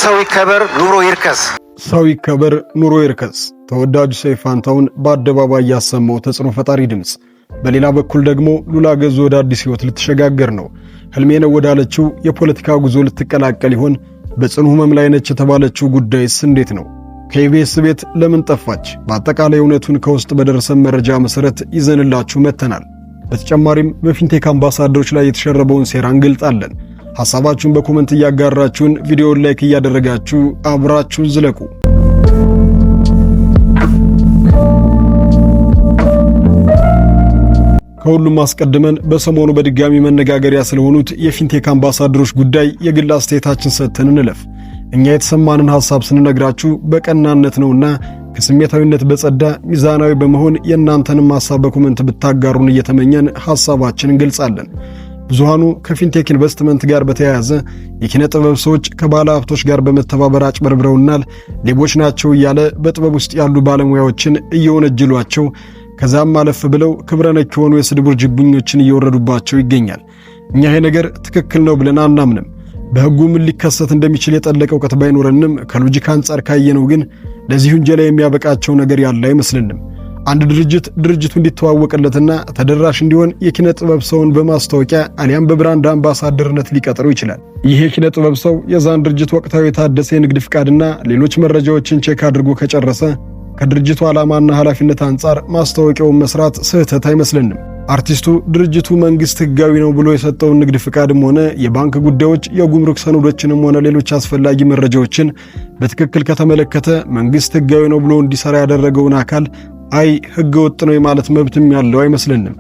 ሰው ይከበር ኑሮ ይርከስ። ሰው ይከበር ኑሮ ይርከስ። ተወዳጁ ሰይፉ ፋንታሁን በአደባባይ ያሰማው ተጽዕኖ ፈጣሪ ድምጽ። በሌላ በኩል ደግሞ ሉላ ገዙ ወደ አዲስ ህይወት ልትሸጋገር ነው። ህልሜ ነው ወዳለችው የፖለቲካ ጉዞ ልትቀላቀል ይሆን? በጽኑ ህመም ላይ ነች የተባለችው ጉዳይስ እንዴት ነው? ከኢቢኤስ ቤት ለምን ጠፋች? በአጠቃላይ እውነቱን ከውስጥ በደረሰ መረጃ መሰረት ይዘንላችሁ መተናል። በተጨማሪም በፊንቴክ አምባሳደሮች ላይ የተሸረበውን ሴራ እንገልጣለን። ሐሳባችሁን በኮሜንት እያጋራችሁን ቪዲዮውን ላይክ እያደረጋችሁ አብራችሁን ዝለቁ። ከሁሉም አስቀድመን በሰሞኑ በድጋሚ መነጋገሪያ ስለሆኑት የፊንቴክ አምባሳደሮች ጉዳይ የግል አስተያየታችን ሰጥተን እንለፍ። እኛ የተሰማንን ሐሳብ ስንነግራችሁ በቀናነት ነውና ከስሜታዊነት በጸዳ ሚዛናዊ በመሆን የእናንተንም ሐሳብ በኮሜንት ብታጋሩን እየተመኘን ሐሳባችንን እንገልጻለን። ብዙሃኑ ከፊንቴክ ኢንቨስትመንት ጋር በተያያዘ የኪነ ጥበብ ሰዎች ከባለ ሀብቶች ጋር በመተባበር አጭበርብረውናል፣ ሌቦች ናቸው እያለ በጥበብ ውስጥ ያሉ ባለሙያዎችን እየወነጀሏቸው ከዛም አለፍ ብለው ክብረ ነክ የሆኑ የስድብ ውርጅብኞችን እየወረዱባቸው ይገኛል። እኛ ይሄ ነገር ትክክል ነው ብለን አናምንም። በሕጉ ምን ሊከሰት እንደሚችል የጠለቀ እውቀት ባይኖረንም ከሎጂክ አንጻር ካየነው ግን ለዚህ ወንጀል የሚያበቃቸው ነገር ያለ አይመስልንም። አንድ ድርጅቱ እንዲተዋወቅለትና ተደራሽ እንዲሆን የኪነ ጥበብ ሰውን በማስታወቂያ አሊያም በብራንድ አምባሳደርነት ሊቀጥሩ ይችላል። ይህ የኪነ ጥበብ ሰው የዛን ድርጅት ወቅታዊ የታደሰ የንግድ ፍቃድና ሌሎች መረጃዎችን ቼክ አድርጎ ከጨረሰ ከድርጅቱ ዓላማና ኃላፊነት አንጻር ማስታወቂያውን መስራት ስህተት አይመስልንም። አርቲስቱ ድርጅቱ መንግስት ህጋዊ ነው ብሎ የሰጠውን ንግድ ፍቃድም ሆነ የባንክ ጉዳዮች፣ የጉምሩክ ሰነዶችንም ሆነ ሌሎች አስፈላጊ መረጃዎችን በትክክል ከተመለከተ መንግስት ህጋዊ ነው ብሎ እንዲሰራ ያደረገውን አካል አይ ህገ ወጥ ነው የማለት መብትም ያለው አይመስልንም።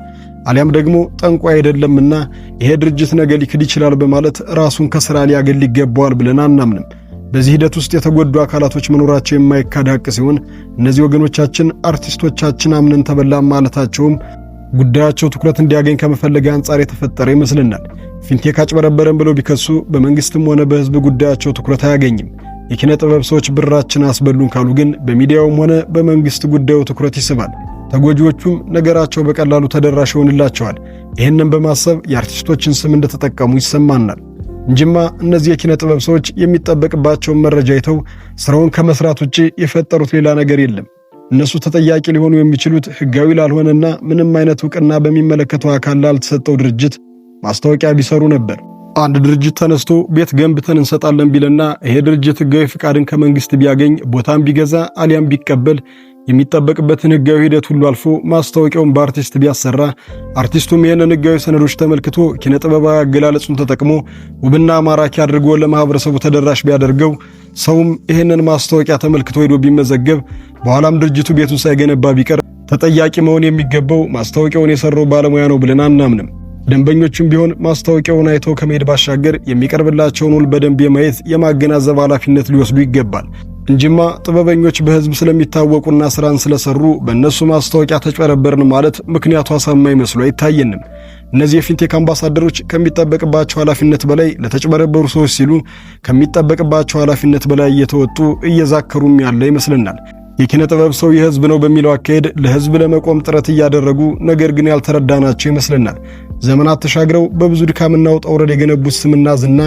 አሊያም ደግሞ ጠንቋ አይደለምና ይሄ ድርጅት ነገ ሊክድ ይችላል በማለት ራሱን ከስራ ሊያገል ይገባዋል ብለን አናምንም። በዚህ ሂደት ውስጥ የተጎዱ አካላቶች መኖራቸው የማይካድ ሐቅ ሲሆን እነዚህ ወገኖቻችን አርቲስቶቻችን አምነን ተበላም ማለታቸውም ጉዳያቸው ትኩረት እንዲያገኝ ከመፈለግ አንጻር የተፈጠረ ይመስልናል። ፊንቴክ አጭበረበረን ብለው ቢከሱ በመንግስትም ሆነ በህዝብ ጉዳያቸው ትኩረት አያገኝም። የኪነ ጥበብ ሰዎች ብራችን አስበሉን ካሉ ግን በሚዲያውም ሆነ በመንግስት ጉዳዩ ትኩረት ይስባል። ተጎጂዎቹም ነገራቸው በቀላሉ ተደራሽ ይሆንላቸዋል። ይህንን በማሰብ የአርቲስቶችን ስም እንደተጠቀሙ ይሰማናል እንጂማ እነዚህ የኪነ ጥበብ ሰዎች የሚጠበቅባቸውን መረጃ አይተው ስራውን ከመስራት ውጪ የፈጠሩት ሌላ ነገር የለም። እነሱ ተጠያቂ ሊሆኑ የሚችሉት ህጋዊ ላልሆነና ምንም አይነት ዕውቅና በሚመለከተው አካል ላልተሰጠው ድርጅት ማስታወቂያ ቢሰሩ ነበር። አንድ ድርጅት ተነስቶ ቤት ገንብተን እንሰጣለን ቢልና ይሄ ድርጅት ህጋዊ ፍቃድን ከመንግስት ቢያገኝ ቦታም ቢገዛ አሊያም ቢቀበል የሚጠበቅበትን ህጋዊ ሂደት ሁሉ አልፎ ማስታወቂያውን በአርቲስት ቢያሰራ አርቲስቱም ይህንን ህጋዊ ሰነዶች ተመልክቶ ኪነ ጥበባዊ አገላለጹን ተጠቅሞ ውብና ማራኪ አድርጎ ለማህበረሰቡ ተደራሽ ቢያደርገው ሰውም ይህንን ማስታወቂያ ተመልክቶ ሄዶ ቢመዘገብ በኋላም ድርጅቱ ቤቱን ሳይገነባ ቢቀር ተጠያቂ መሆን የሚገባው ማስታወቂያውን የሰራው ባለሙያ ነው ብለን አናምንም። ደንበኞችም ቢሆን ማስታወቂያውን አይተው ከመሄድ ባሻገር የሚቀርብላቸውን ውል በደንብ የማየት የማገናዘብ ኃላፊነት ሊወስዱ ይገባል እንጂማ ጥበበኞች በህዝብ ስለሚታወቁና ስራን ስለሰሩ በእነሱ ማስታወቂያ ተጨበረበርን ማለት ምክንያቱ አሳማኝ መስሎ አይታየንም። እነዚህ የፊንቴክ አምባሳደሮች ከሚጠበቅባቸው ኃላፊነት በላይ ለተጨበረበሩ ሰዎች ሲሉ ከሚጠበቅባቸው ኃላፊነት በላይ እየተወጡ እየዛከሩም ያለ ይመስልናል። የኪነ ጥበብ ሰው የህዝብ ነው በሚለው አካሄድ ለህዝብ ለመቆም ጥረት እያደረጉ ነገር ግን ያልተረዳናቸው ይመስልናል። ዘመናት ተሻግረው በብዙ ድካምና ውጣ ውረድ የገነቡት ስምና ዝና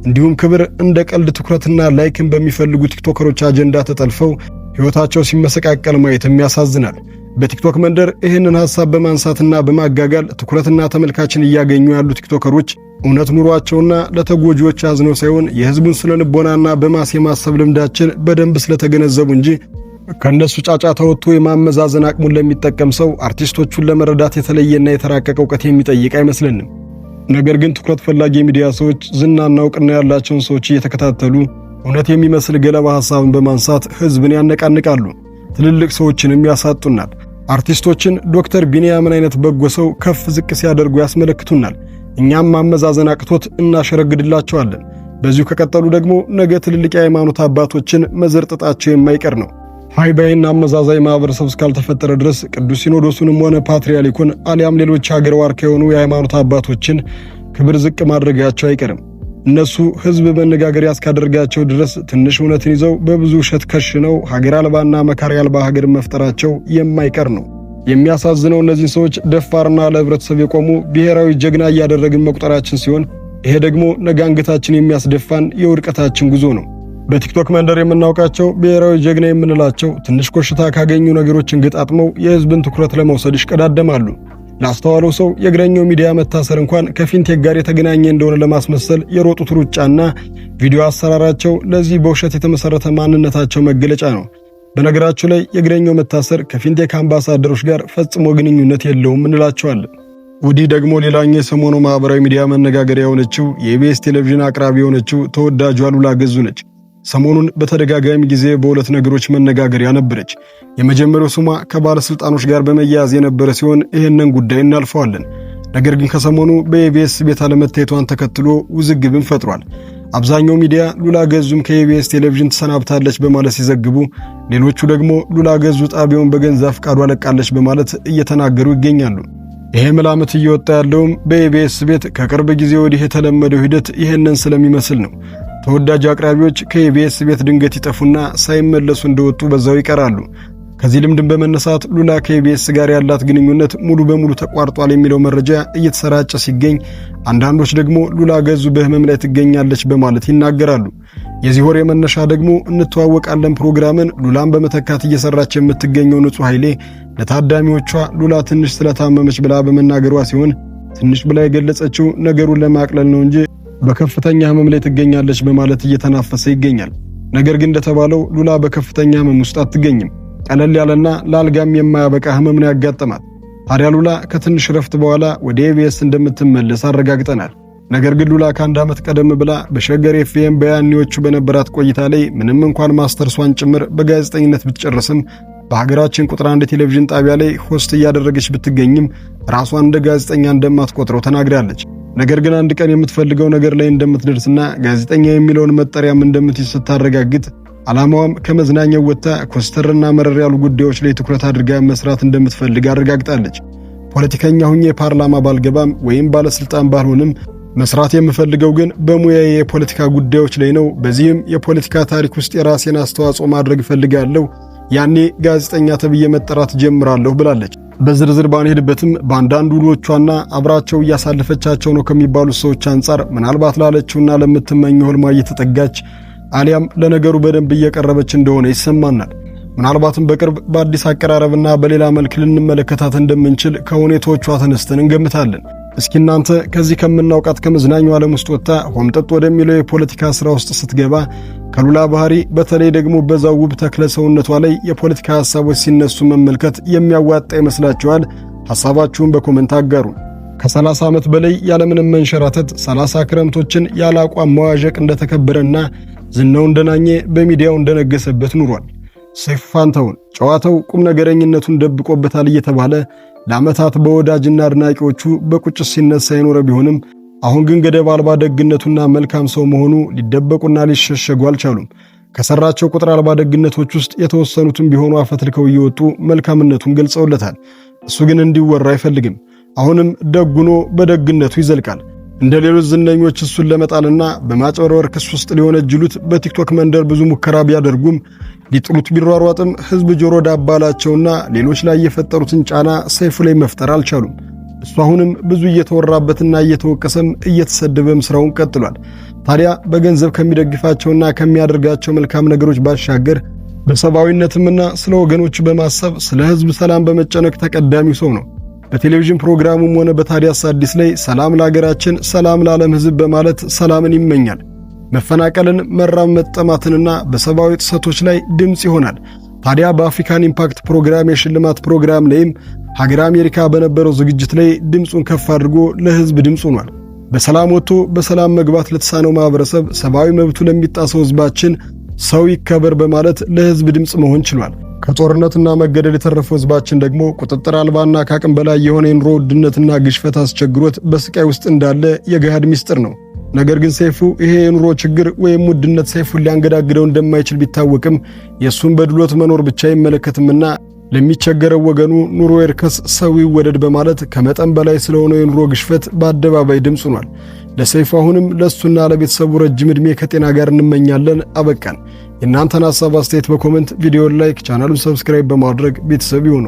እንዲሁም ክብር እንደ ቀልድ ትኩረትና ላይክን በሚፈልጉ ቲክቶከሮች አጀንዳ ተጠልፈው ህይወታቸው ሲመሰቃቀል ማየትም ያሳዝናል። በቲክቶክ መንደር ይህንን ሐሳብ በማንሳትና በማጋጋል ትኩረትና ተመልካችን እያገኙ ያሉ ቲክቶከሮች እውነት ኑሯቸውና ለተጎጂዎች አዝነው ሳይሆን የህዝቡን ስለንቦናና በማስ የማሰብ ልምዳችን በደንብ ስለተገነዘቡ እንጂ ከነሱ ጫጫታ ወጥቶ የማመዛዘን አቅሙን ለሚጠቀም ሰው አርቲስቶቹን ለመረዳት የተለየና የተራቀቀ ዕውቀት የሚጠይቅ አይመስልንም። ነገር ግን ትኩረት ፈላጊ የሚዲያ ሰዎች ዝናና ዕውቅና ያላቸውን ሰዎች እየተከታተሉ እውነት የሚመስል ገለባ ሐሳብን በማንሳት ህዝብን ያነቃንቃሉ፣ ትልልቅ ሰዎችንም ያሳጡናል። አርቲስቶችን ዶክተር ቢኒያምን አይነት በጎ ሰው ከፍ ዝቅ ሲያደርጉ ያስመለክቱናል። እኛም ማመዛዘን አቅቶት እናሸረግድላቸዋለን። በዚሁ ከቀጠሉ ደግሞ ነገ ትልልቅ የሃይማኖት አባቶችን መዘርጠጣቸው የማይቀር ነው። ሃይባይና አመዛዛኝ ማህበረሰብ እስካልተፈጠረ ድረስ ቅዱስ ሲኖዶሱንም ሆነ ፓትርያርኩን አሊያም ሌሎች ሀገር ዋርካ የሆኑ የሃይማኖት አባቶችን ክብር ዝቅ ማድረጋቸው አይቀርም። እነሱ ህዝብ መነጋገሪያ እስካደረጋቸው ድረስ ትንሽ እውነትን ይዘው በብዙ ውሸት ከሽነው ሀገር አልባና መካሪ አልባ ሀገር መፍጠራቸው የማይቀር ነው። የሚያሳዝነው እነዚህ ሰዎች ደፋርና ለህብረተሰብ የቆሙ ብሔራዊ ጀግና እያደረግን መቁጠራችን ሲሆን ይሄ ደግሞ ነገ አንገታችን የሚያስደፋን የውድቀታችን ጉዞ ነው። በቲክቶክ መንደር የምናውቃቸው ብሔራዊ ጀግና የምንላቸው ትንሽ ኮሽታ ካገኙ ነገሮችን ገጣጥመው የህዝብን ትኩረት ለመውሰድ ይሽቀዳደማሉ። ላስተዋለው ሰው የእግረኛው ሚዲያ መታሰር እንኳን ከፊንቴክ ጋር የተገናኘ እንደሆነ ለማስመሰል የሮጡት ሩጫና ቪዲዮ አሰራራቸው ለዚህ በውሸት የተመሰረተ ማንነታቸው መገለጫ ነው። በነገራችሁ ላይ የእግረኛው መታሰር ከፊንቴክ አምባሳደሮች ጋር ፈጽሞ ግንኙነት የለውም እንላቸዋለን። ወዲህ ደግሞ ሌላኛው የሰሞኑ ማህበራዊ ሚዲያ መነጋገሪያ የሆነችው የኢቢኤስ ቴሌቪዥን አቅራቢ የሆነችው ተወዳጇ ሉላ ገዙ ነች። ሰሞኑን በተደጋጋሚ ጊዜ በሁለት ነገሮች መነጋገሪያ ነበረች። የመጀመሪያው ስሟ ከባለስልጣኖች ጋር በመያያዝ የነበረ ሲሆን ይህንን ጉዳይ እናልፈዋለን። ነገር ግን ከሰሞኑ በኢቢኤስ ቤት አለመታየቷን ተከትሎ ውዝግብን ፈጥሯል። አብዛኛው ሚዲያ ሉላ ገዙም ከኢቢኤስ ቴሌቪዥን ተሰናብታለች በማለት ሲዘግቡ፣ ሌሎቹ ደግሞ ሉላ ገዙ ጣቢያውን በገንዛ ፍቃዱ አለቃለች በማለት እየተናገሩ ይገኛሉ። ይሄ መላምት እየወጣ ያለውም በኢቢኤስ ቤት ከቅርብ ጊዜ ወዲህ የተለመደው ሂደት ይህንን ስለሚመስል ነው። ተወዳጅ አቅራቢዎች ከኢቢኤስ ቤት ድንገት ይጠፉና ሳይመለሱ እንደወጡ በዛው ይቀራሉ። ከዚህ ልምድን በመነሳት ሉላ ከኢቢኤስ ጋር ያላት ግንኙነት ሙሉ በሙሉ ተቋርጧል የሚለው መረጃ እየተሰራጨ ሲገኝ፣ አንዳንዶች ደግሞ ሉላ ገዙ በህመም ላይ ትገኛለች በማለት ይናገራሉ። የዚህ ወሬ መነሻ ደግሞ እንተዋወቃለን ፕሮግራምን ሉላን በመተካት እየሰራች የምትገኘው ንጹህ ኃይሌ ለታዳሚዎቿ ሉላ ትንሽ ስለታመመች ብላ በመናገሯ ሲሆን፣ ትንሽ ብላ የገለጸችው ነገሩን ለማቅለል ነው እንጂ በከፍተኛ ህመም ላይ ትገኛለች በማለት እየተናፈሰ ይገኛል። ነገር ግን እንደተባለው ሉላ በከፍተኛ ህመም ውስጥ አትገኝም። ቀለል ያለና ለአልጋም የማያበቃ ህመም ነው ያጋጠማት። ታዲያ ሉላ ከትንሽ ረፍት በኋላ ወደ ኢቢኤስ እንደምትመለስ አረጋግጠናል። ነገር ግን ሉላ ከአንድ ዓመት ቀደም ብላ በሸገር ኤፍኤም በያኔዎቹ በነበራት ቆይታ ላይ ምንም እንኳን ማስተርሷን ጭምር በጋዜጠኝነት ብትጨርስም በሀገራችን ቁጥር 1 ቴሌቪዥን ጣቢያ ላይ ሆስት እያደረገች ብትገኝም ራሷን እንደ ጋዜጠኛ እንደማትቆጥረው ተናግራለች። ነገር ግን አንድ ቀን የምትፈልገው ነገር ላይ እንደምትደርስና ጋዜጠኛ የሚለውን መጠሪያም እንደምትይዝ ስታረጋግጥ ዓላማዋም ከመዝናኛው ወጥታ ኮስተርና መረር ያሉ ጉዳዮች ላይ ትኩረት አድርጋ መስራት እንደምትፈልግ አረጋግጣለች። ፖለቲከኛ ሁኜ ፓርላማ ባልገባም ወይም ባለስልጣን ባልሆንም መስራት የምፈልገው ግን በሙያዬ የፖለቲካ ጉዳዮች ላይ ነው። በዚህም የፖለቲካ ታሪክ ውስጥ የራሴን አስተዋጽኦ ማድረግ እፈልጋለሁ። ያኔ ጋዜጠኛ ተብዬ መጠራት ጀምራለሁ ብላለች። በዝርዝር ባንሄድበትም በአንዳንድ ውሎቿና አብራቸው እያሳለፈቻቸው ነው ከሚባሉት ሰዎች አንጻር ምናልባት ላለችውና ለምትመኘው ህልሟ እየተጠጋች አሊያም ለነገሩ በደንብ እየቀረበች እንደሆነ ይሰማናል። ምናልባትም በቅርብ በአዲስ አቀራረብና በሌላ መልክ ልንመለከታት እንደምንችል ከሁኔታዎቿ ተነስተን እንገምታለን። እስኪ እናንተ ከዚህ ከምናውቃት ከመዝናኛው ዓለም ውስጥ ወጥታ ሆምጠጥ ወደሚለው የፖለቲካ ሥራ ውስጥ ስትገባ ከሉላ ባህሪ በተለይ ደግሞ በዛው ውብ ተክለ ሰውነቷ ላይ የፖለቲካ ሐሳቦች ሲነሱ መመልከት የሚያዋጣ ይመስላችኋል? ሐሳባችሁን በኮሜንት አጋሩ። ከ30 ዓመት በላይ ያለምንም መንሸራተት 30 ክረምቶችን ያለ አቋም መዋዠቅ እንደተከበረና ዝናው እንደናኘ በሚዲያው እንደነገሰበት ኑሯል። ሰይፉ ፋንታሁን ጨዋታው ቁም ነገረኝነቱን ደብቆበታል እየተባለ ለዓመታት በወዳጅና አድናቂዎቹ በቁጭት ሲነሳ የኖረ ቢሆንም አሁን ግን ገደብ አልባ ደግነቱና መልካም ሰው መሆኑ ሊደበቁና ሊሸሸጉ አልቻሉም። ከሰራቸው ቁጥር አልባ ደግነቶች ውስጥ የተወሰኑትን ቢሆኑ አፈትልከው እየወጡ መልካምነቱን ገልጸውለታል። እሱ ግን እንዲወራ አይፈልግም። አሁንም ደጉኖ በደግነቱ ይዘልቃል። እንደ ሌሎች ዝነኞች እሱን ለመጣልና በማጭበርበር ክስ ውስጥ ሊሆነጅሉት በቲክቶክ መንደር ብዙ ሙከራ ቢያደርጉም ሊጥሉት ቢሯሯጥም ህዝብ ጆሮ ዳባላቸውና ሌሎች ላይ የፈጠሩትን ጫና ሰይፉ ላይ መፍጠር አልቻሉም። እሱ አሁንም ብዙ እየተወራበትና እየተወቀሰም እየተሰደበም ስራውን ቀጥሏል። ታዲያ በገንዘብ ከሚደግፋቸውና ከሚያደርጋቸው መልካም ነገሮች ባሻገር በሰብአዊነትምና ስለ ወገኖቹ በማሰብ ስለ ህዝብ ሰላም በመጨነቅ ተቀዳሚው ሰው ነው። በቴሌቪዥን ፕሮግራሙም ሆነ በታዲያስ አዲስ ላይ ሰላም ለሀገራችን፣ ሰላም ለዓለም ህዝብ በማለት ሰላምን ይመኛል። መፈናቀልን፣ መራብ መጠማትንና በሰብአዊ ጥሰቶች ላይ ድምጽ ይሆናል። ታዲያ በአፍሪካን ኢምፓክት ፕሮግራም የሽልማት ፕሮግራም ላይም ሀገር አሜሪካ በነበረው ዝግጅት ላይ ድምጹን ከፍ አድርጎ ለህዝብ ድምጽ ሆኗል። በሰላም ወጥቶ በሰላም መግባት ለተሳነው ማህበረሰብ፣ ሰብአዊ መብቱ ለሚጣሰው ህዝባችን ሰው ይከበር በማለት ለህዝብ ድምጽ መሆን ችሏል። ከጦርነትና መገደል የተረፈው ህዝባችን ደግሞ ቁጥጥር አልባና ከአቅም በላይ የሆነ የኑሮ ውድነትና ግሽፈት አስቸግሮት በስቃይ ውስጥ እንዳለ የገሃድ ሚስጥር ነው። ነገር ግን ሰይፉ ይሄ የኑሮ ችግር ወይም ውድነት ሰይፉን ሊያንገዳግደው እንደማይችል ቢታወቅም የእሱን በድሎት መኖር ብቻ አይመለከትምና ለሚቸገረው ወገኑ ኑሮ ይርከስ፣ ሰው ይወደድ በማለት ከመጠን በላይ ስለሆነው የኑሮ ግሽፈት በአደባባይ ድምጽ ሆኗል። ለሰይፉ አሁንም ለእሱና ለቤተሰቡ ረጅም ዕድሜ ከጤና ጋር እንመኛለን። አበቃን። የእናንተን ሐሳብ አስተያየት በኮሜንት ቪዲዮን ላይክ፣ ቻናሉን ሰብስክራይብ በማድረግ ቤተሰብ ይሁኑ።